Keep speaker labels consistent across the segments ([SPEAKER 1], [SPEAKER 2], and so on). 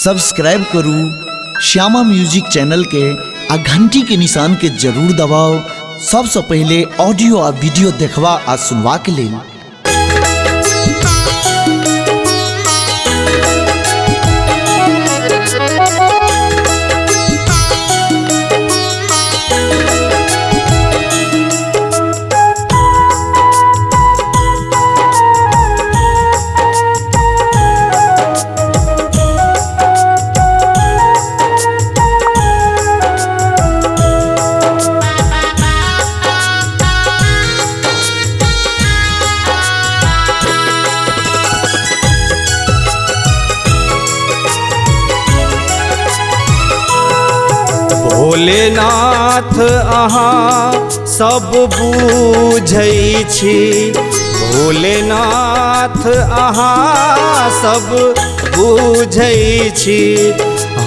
[SPEAKER 1] Subscribe करू Shyama music channel के आ घंटी के निशान के जरूर दबाओ सबसे पहले ऑडियो आ वीडियो देखवा आ सुनवा के लिए।
[SPEAKER 2] भोलेनाथ अहाँ सब बूझै छी, भोलेनाथ अहाँ सब बूझै छी।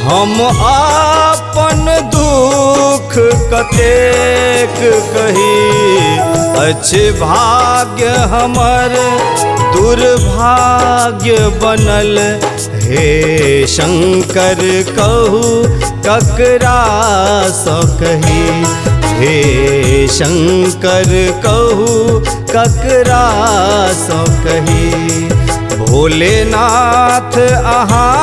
[SPEAKER 2] हम अपन दुख कतेक कही, अच्छे भाग्य हमर दुर्भाग्य बनल। हे शंकर कहू ककरा सँ कही, हे शंकर कहू ककरा सँ कही। भोलेनाथ अहाँ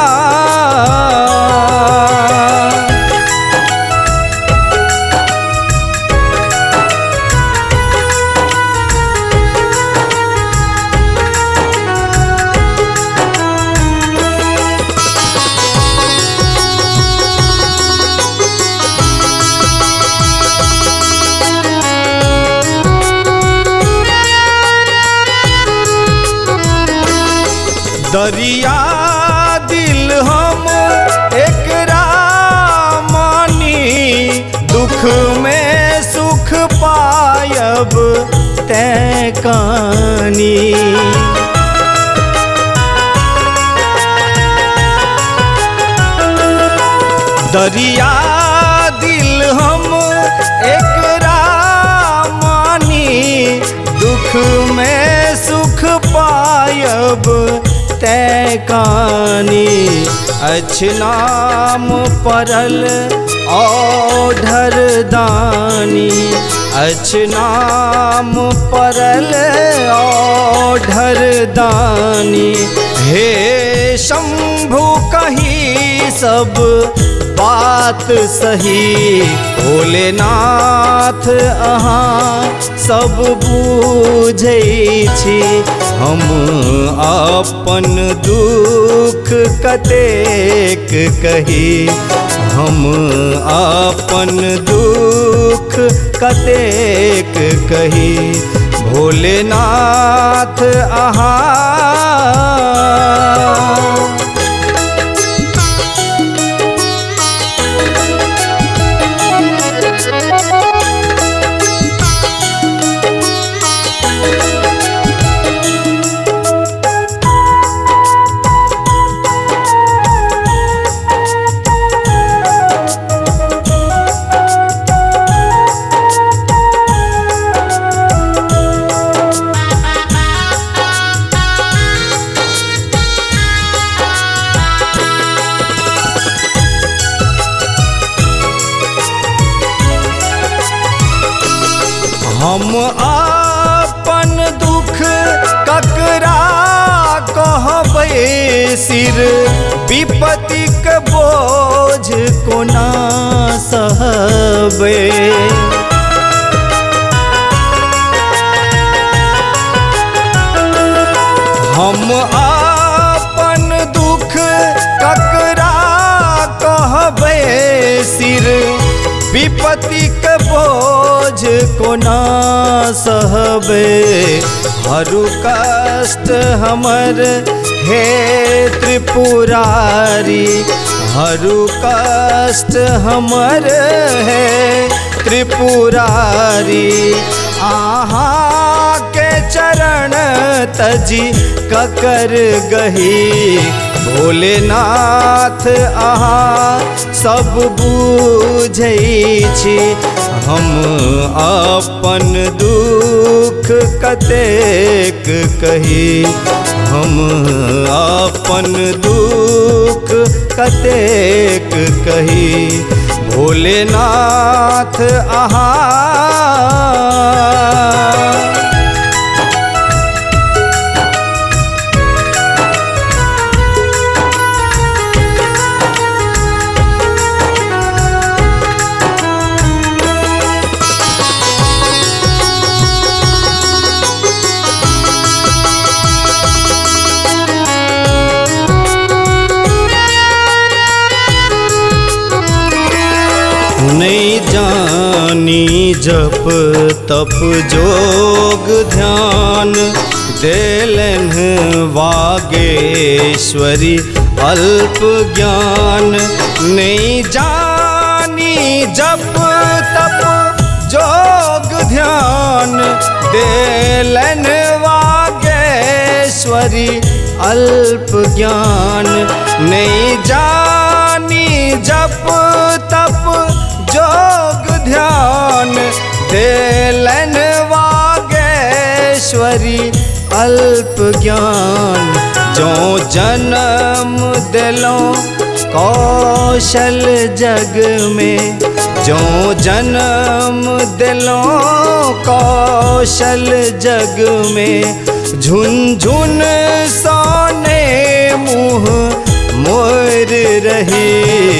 [SPEAKER 2] दरिया दिल हम एकरा मानी, दुख में सुख पायब तै कानी। दरिया दिल हम एकरा मानी, दुख में सुख पायब तै कानी। अच्छ नाम परल औढर दानी, अच्छ नाम परल औढर दानी। हे शंभु कही सब बात सही, भोलेनाथ अहाँ सब बूझै छी। हम अपन दुख कतेक कही, हम अपन दुख कतेक कही। भोलेनाथ अहाँ हम अपन दुख ककरा कहबै, सिर विपत्तिक बोझ कोना सहबै। हम अपन दुख ककरा कहबै, सिर विपत्तिक बोझ कोना सहबै। हरू कष्ट हमर हे त्रिपुरारी, हरू कष्ट हमर हे त्रिपुरारी। अहाँ के चरण तजी ककर गही, भोलेनाथ अहाँ सब बूझै छी। हम अपन दुख कतेक कही, हम अपन दुख कतेक कही। भोलेनाथ अहाँ नहीं जानी जप तप जोग ध्यान, देलन वागेश्वरी अल्प ज्ञान। नहीं जानी जप तप जोग ध्यान, देलन वागेश्वरी अल्प ज्ञान। नहीं जानी जप तप जोग ध्यान, देलन वागेश्वरी अल्प ज्ञान। जो जन्म दिलो कौशल जग में, जो जन्म दिलो कौशल जग में। झुनझुन सोने मुँह मोर रही।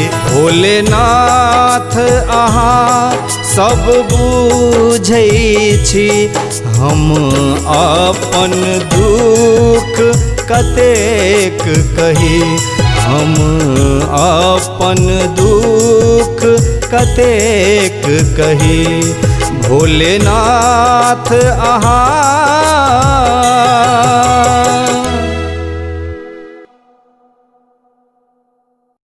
[SPEAKER 2] भोलेनाथ अहाँ सब बूझै छी, हम अपन दुख कतेक कही। हम अपन दुख कतेक कही। भोलेनाथ अहाँ